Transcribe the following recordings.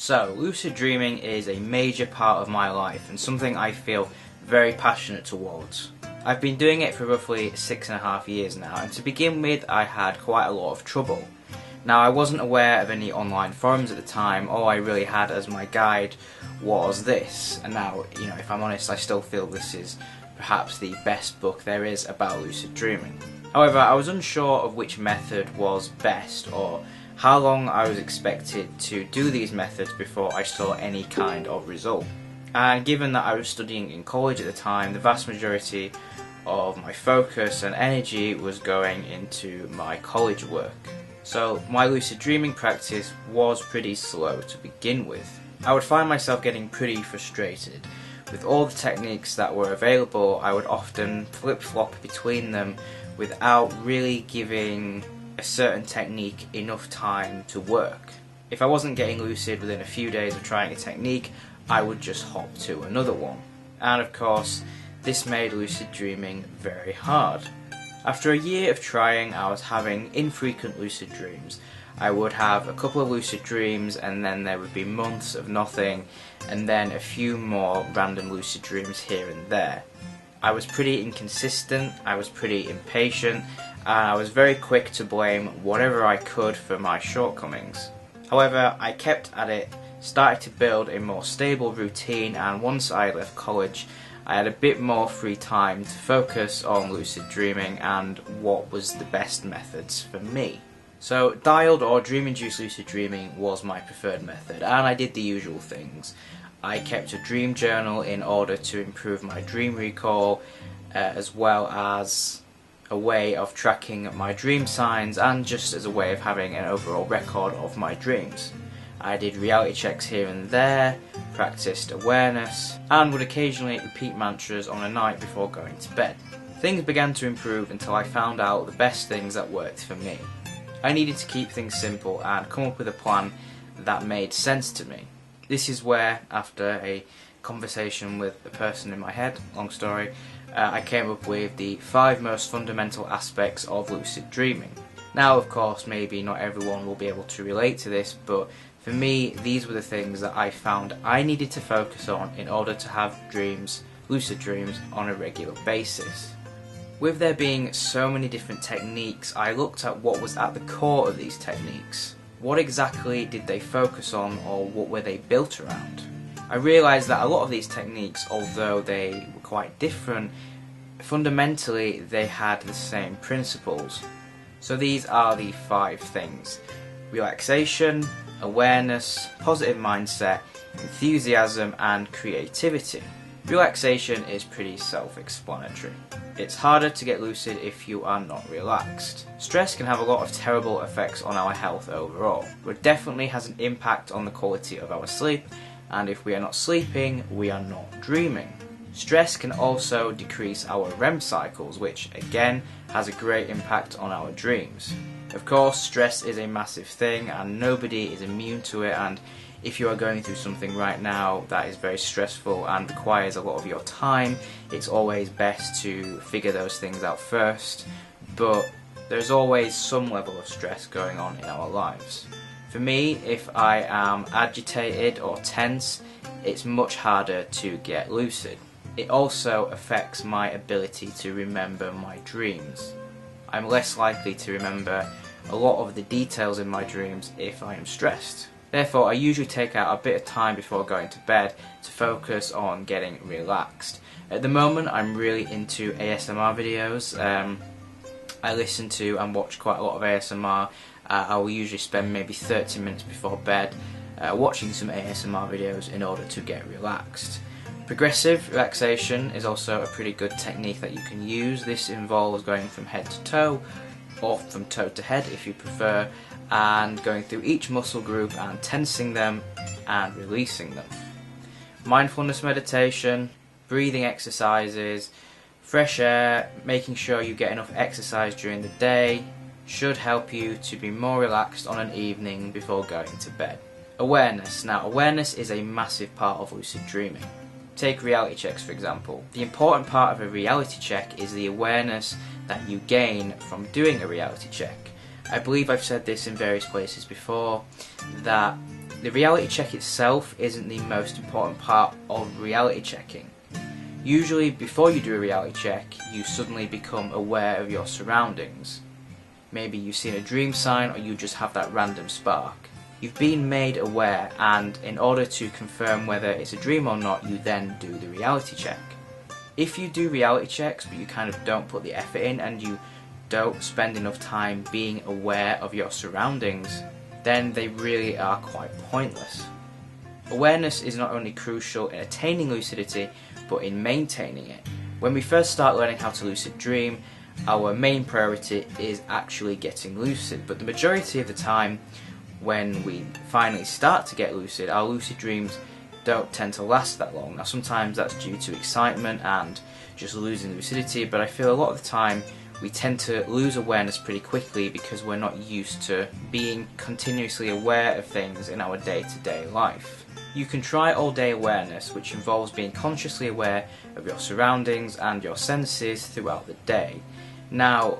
So, lucid dreaming is a major part of my life and something I feel very passionate towards. I've been doing it for roughly 6.5 years now, and to begin with I had quite a lot of trouble. Now, I wasn't aware of any online forums at the time. All I really had as my guide was this, and now, if I'm honest, I still feel this is perhaps the best book there is about lucid dreaming. However, I was unsure of which method was best or how long I was expected to do these methods before I saw any kind of result. And given that I was studying in college at the time, the vast majority of my focus and energy was going into my college work. So my lucid dreaming practice was pretty slow to begin with. I would find myself getting pretty frustrated. With all the techniques that were available, I would often flip-flop between them without really giving a certain technique enough time to work. If I wasn't getting lucid within a few days of trying a technique, I would just hop to another one. And of course, this made lucid dreaming very hard. After a year of trying, I was having infrequent lucid dreams. I would have a couple of lucid dreams, and then there would be months of nothing, and then a few more random lucid dreams here and there. I was pretty inconsistent, I was pretty impatient, and I was very quick to blame whatever I could for my shortcomings. However, I kept at it, started to build a more stable routine, and once I left college, I had a bit more free time to focus on lucid dreaming and what was the best methods for me. So dialed or dream-induced lucid dreaming was my preferred method, and I did the usual things. I kept a dream journal in order to improve my dream recall, as well as a way of tracking my dream signs and just as a way of having an overall record of my dreams. I did reality checks here and there, practiced awareness, and would occasionally repeat mantras on a night before going to bed. Things began to improve until I found out the best things that worked for me. I needed to keep things simple and come up with a plan that made sense to me. This is where, after a conversation with a person in my head, long story, I came up with the 5 most fundamental aspects of lucid dreaming. Now, of course, maybe not everyone will be able to relate to this, but for me, these were the things that I found I needed to focus on in order to have dreams, lucid dreams, on a regular basis. With there being so many different techniques, I looked at what was at the core of these techniques. What exactly did they focus on, or what were they built around? I realised that a lot of these techniques, although they were quite different, fundamentally they had the same principles. So these are the 5 things: relaxation, awareness, positive mindset, enthusiasm, and creativity. Relaxation is pretty self-explanatory. It's harder to get lucid if you are not relaxed. Stress can have a lot of terrible effects on our health overall, but definitely has an impact on the quality of our sleep, and if we are not sleeping, we are not dreaming. Stress can also decrease our REM cycles, which again has a great impact on our dreams. Of course, stress is a massive thing and nobody is immune to it, and if you are going through something right now that is very stressful and requires a lot of your time, it's always best to figure those things out first, but there's always some level of stress going on in our lives. For me, if I am agitated or tense, it's much harder to get lucid. It also affects my ability to remember my dreams. I'm less likely to remember a lot of the details in my dreams if I am stressed. Therefore, I usually take out a bit of time before going to bed to focus on getting relaxed. At the moment, I'm really into ASMR videos. I listen to and watch quite a lot of ASMR. I will usually spend maybe 30 minutes before bed watching some ASMR videos in order to get relaxed. Progressive relaxation is also a pretty good technique that you can use. This involves going from head to toe, or from toe to head if you prefer, and going through each muscle group and tensing them and releasing them. Mindfulness meditation, breathing exercises, fresh air, making sure you get enough exercise during the day should help you to be more relaxed on an evening before going to bed. Awareness. Now, awareness is a massive part of lucid dreaming. Take reality checks, for example. The important part of a reality check is the awareness that you gain from doing a reality check. I believe I've said this in various places before, that The reality check itself isn't the most important part of reality checking. Usually before you do a reality check, you suddenly become aware of your surroundings. Maybe you've seen a dream sign, or you just have that random spark. You've been made aware, and in order to confirm whether it's a dream or not, you then do the reality check. If you do reality checks but you kind of don't put the effort in, and you don't spend enough time being aware of your surroundings, then they really are quite pointless. Awareness is not only crucial in attaining lucidity, but in maintaining it. When we first start learning how to lucid dream, our main priority is actually getting lucid, but the majority of the time when we finally start to get lucid, our lucid dreams don't tend to last that long. Now sometimes that's due to excitement and just losing lucidity, but I feel a lot of the time we tend to lose awareness pretty quickly because we're not used to being continuously aware of things in our day-to-day life. You can try all-day awareness, which involves being consciously aware of your surroundings and your senses throughout the day. Now,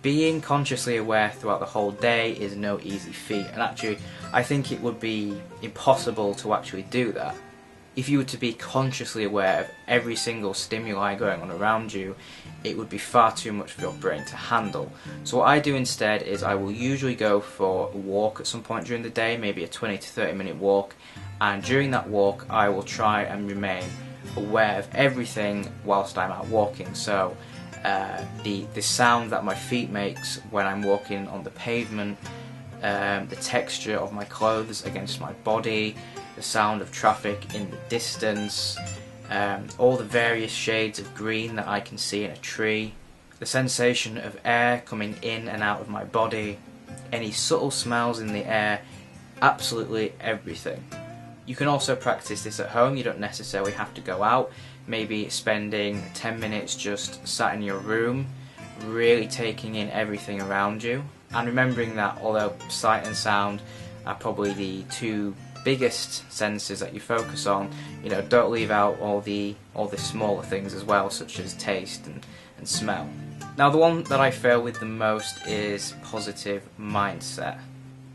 being consciously aware throughout the whole day is no easy feat, and actually I think it would be impossible to actually do that. If you were to be consciously aware of every single stimuli going on around you, it would be far too much for your brain to handle. So what I do instead is I will usually go for a walk at some point during the day, maybe a 20 to 30 minute walk, and during that walk I will try and remain aware of everything whilst I'm out walking. So the sound that my feet makes when I'm walking on the pavement, the texture of my clothes against my body, the sound of traffic in the distance, all the various shades of green that I can see in a tree, the sensation of air coming in and out of my body, any subtle smells in the air, absolutely everything. You can also practice this at home. You don't necessarily have to go out. Maybe spending 10 minutes just sat in your room, really taking in everything around you, and remembering that although sight and sound are probably the two biggest senses that you focus on, don't leave out all the smaller things as well, such as taste and smell. Now, the one that I fail with the most is positive mindset.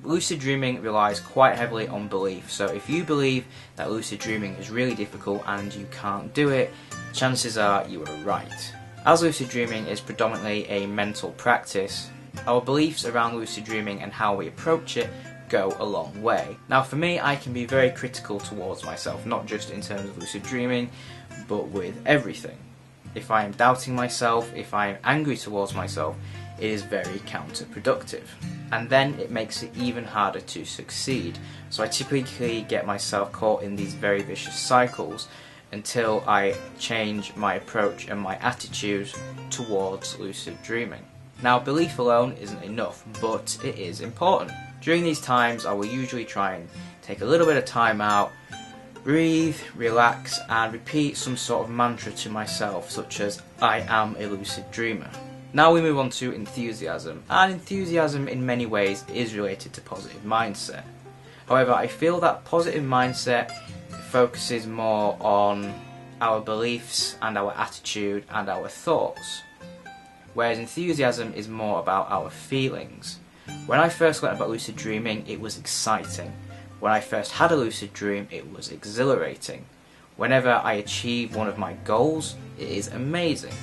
Lucid dreaming relies quite heavily on belief, so if you believe that lucid dreaming is really difficult and you can't do it, chances are you are right. As lucid dreaming is predominantly a mental practice, our beliefs around lucid dreaming and how we approach it go a long way. Now for me, I can be very critical towards myself, not just in terms of lucid dreaming, but with everything. If I am doubting myself, if I am angry towards myself, it is very counterproductive. And then it makes it even harder to succeed. So I typically get myself caught in these very vicious cycles until I change my approach and my attitude towards lucid dreaming. Now, belief alone isn't enough, but it is important. During these times, I will usually try and take a little bit of time out, breathe, relax, and repeat some sort of mantra to myself, such as, I am a lucid dreamer. Now we move on to enthusiasm, and enthusiasm in many ways is related to positive mindset. However, I feel that positive mindset focuses more on our beliefs and our attitude and our thoughts, whereas enthusiasm is more about our feelings. When I first learned about lucid dreaming, it was exciting. When I first had a lucid dream, it was exhilarating. Whenever I achieve one of my goals, it is amazing.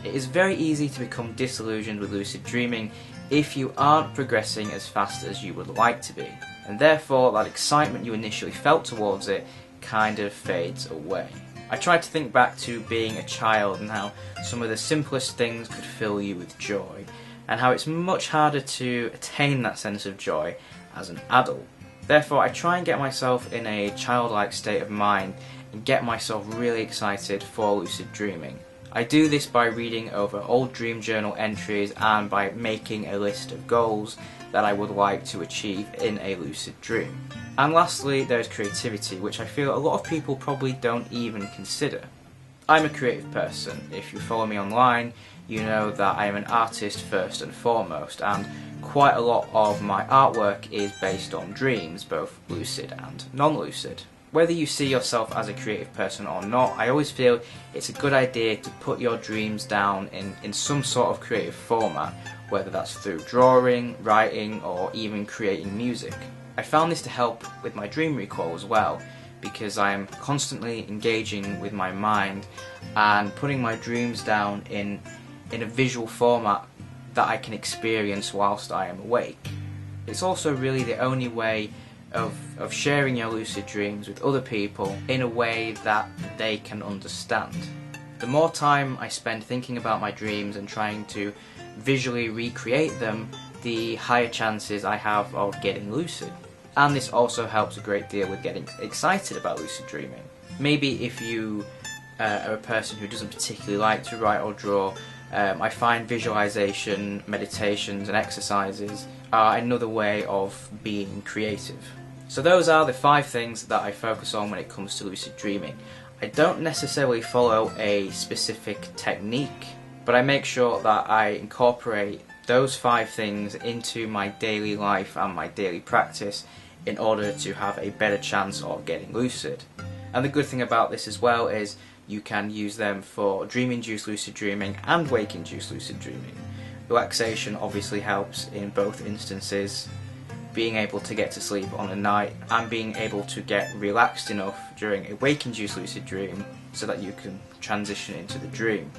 It is very easy to become disillusioned with lucid dreaming if you aren't progressing as fast as you would like to be, and therefore that excitement you initially felt towards it kind of fades away. I tried to think back to being a child and how some of the simplest things could fill you with joy, and how it's much harder to attain that sense of joy as an adult. Therefore, I try and get myself in a childlike state of mind and get myself really excited for lucid dreaming. I do this by reading over old dream journal entries and by making a list of goals that I would like to achieve in a lucid dream. And lastly, there's creativity, which I feel a lot of people probably don't even consider. I'm a creative person. If you follow me online, you know that I am an artist first and foremost, and quite a lot of my artwork is based on dreams, both lucid and non-lucid. Whether you see yourself as a creative person or not, I always feel it's a good idea to put your dreams down in some sort of creative format, whether that's through drawing, writing, or even creating music. I found this to help with my dream recall as well, because I am constantly engaging with my mind and putting my dreams down in a visual format that I can experience whilst I am awake. It's also really the only way of sharing your lucid dreams with other people in a way that they can understand. The more time I spend thinking about my dreams and trying to visually recreate them, the higher chances I have of getting lucid. And this also helps a great deal with getting excited about lucid dreaming. Maybe if you are a person who doesn't particularly like to write or draw, I find visualization, meditations and exercises are another way of being creative. So those are the 5 things that I focus on when it comes to lucid dreaming. I don't necessarily follow a specific technique, but I make sure that I incorporate those 5 things into my daily life and my daily practice in order to have a better chance of getting lucid. And the good thing about this as well is you can use them for dream-induced lucid dreaming and wake-induced lucid dreaming. Relaxation obviously helps in both instances, being able to get to sleep on a night and being able to get relaxed enough during a wake-induced lucid dream so that you can transition into the dream.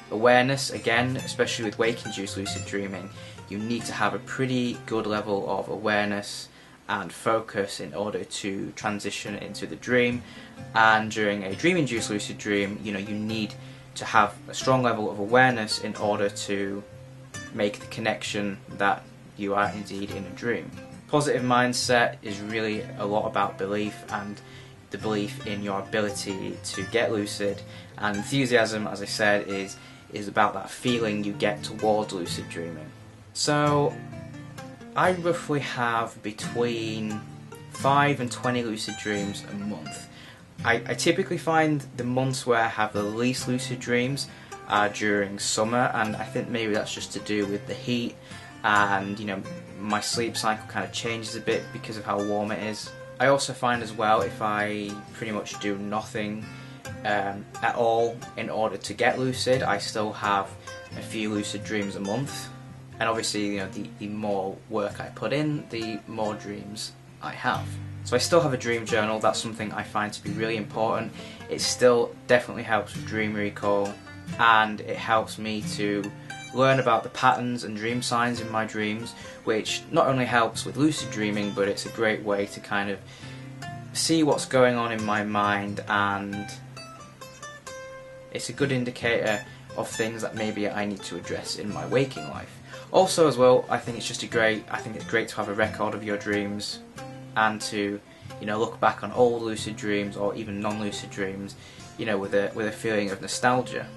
Awareness, again, especially with wake-induced lucid dreaming, you need to have a pretty good level of awareness and focus in order to transition into the dream. And during a dream-induced lucid dream, you need to have a strong level of awareness in order to make the connection that you are indeed in a dream. Positive mindset is really a lot about belief, and the belief in your ability to get lucid, and enthusiasm, as I said, is about that feeling you get towards lucid dreaming. So I roughly have between 5 and 20 lucid dreams a month. I typically find the months where I have the least lucid dreams are during summer, and I think maybe that's just to do with the heat, and my sleep cycle kind of changes a bit because of how warm it is. I also find as well, if I pretty much do nothing at all in order to get lucid, I still have a few lucid dreams a month. And obviously, the more work I put in, the more dreams I have. So I still have a dream journal. That's something I find to be really important. It still definitely helps with dream recall, and it helps me to learn about the patterns and dream signs in my dreams, which not only helps with lucid dreaming, but it's a great way to kind of see what's going on in my mind, and it's a good indicator of things that maybe I need to address in my waking life. Also as well, I think it's great to have a record of your dreams and to look back on old lucid dreams or even non-lucid dreams with a feeling of nostalgia.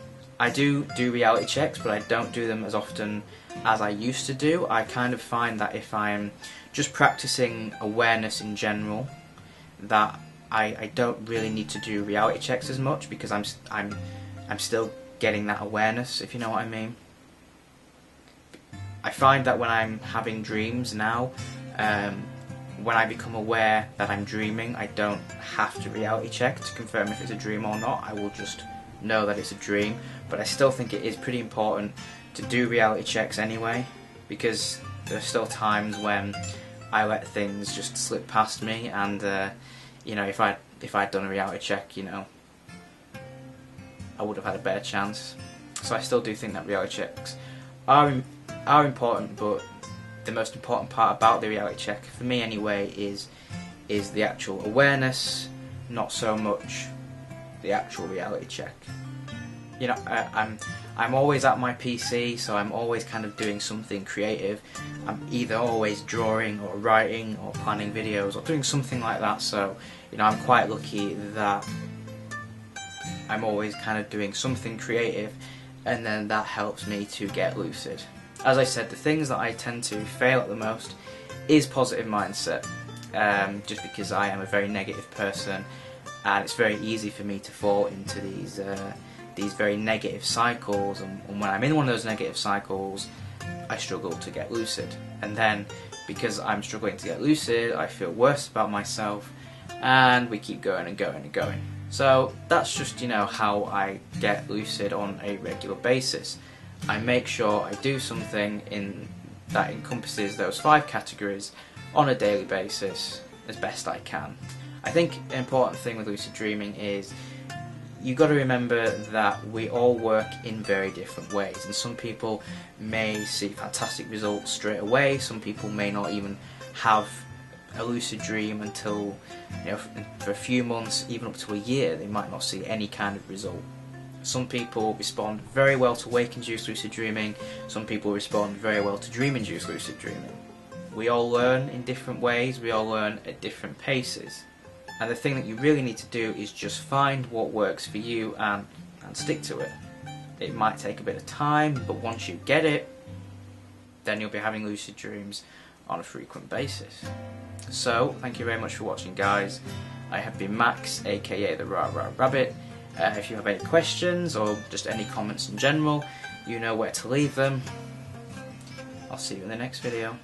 I do reality checks, but I don't do them as often as I used to do. I kind of find that if I'm just practicing awareness in general, that I don't really need to do reality checks as much, because I'm still getting that awareness, if you know what I mean. I find that when I'm having dreams now, when I become aware that I'm dreaming, I don't have to reality check to confirm if it's a dream or not. I will just know that it's a dream, but I still think it is pretty important to do reality checks anyway, because there are still times when I let things just slip past me, and if I'd done a reality check, I would have had a better chance. So I still do think that reality checks are important, but the most important part about the reality check, for me anyway, is the actual awareness, not so much the actual reality check. I'm always at my PC, so I'm always kind of doing something creative. I'm either always drawing or writing or planning videos or doing something like that, so I'm quite lucky that I'm always kind of doing something creative, and then that helps me to get lucid. As I said, the things that I tend to fail at the most is positive mindset, just because I am a very negative person, and it's very easy for me to fall into these very negative cycles, and when I'm in one of those negative cycles, I struggle to get lucid. And then, because I'm struggling to get lucid, I feel worse about myself, and we keep going and going and going. So that's just how I get lucid on a regular basis. I make sure I do something that encompasses those 5 categories on a daily basis as best I can. I think an important thing with lucid dreaming is you've got to remember that we all work in very different ways, and some people may see fantastic results straight away, some people may not even have a lucid dream until, you know, for a few months, even up to a year, they might not see any kind of result. Some people respond very well to wake-induced lucid dreaming, some people respond very well to dream-induced lucid dreaming. We all learn in different ways, we all learn at different paces. And the thing that you really need to do is just find what works for you and stick to it. It might take a bit of time, but once you get it, then you'll be having lucid dreams on a frequent basis. So, thank you very much for watching, guys. I have been Max, aka the Rah Rah Rabbit. If you have any questions or just any comments in general, you know where to leave them. I'll see you in the next video.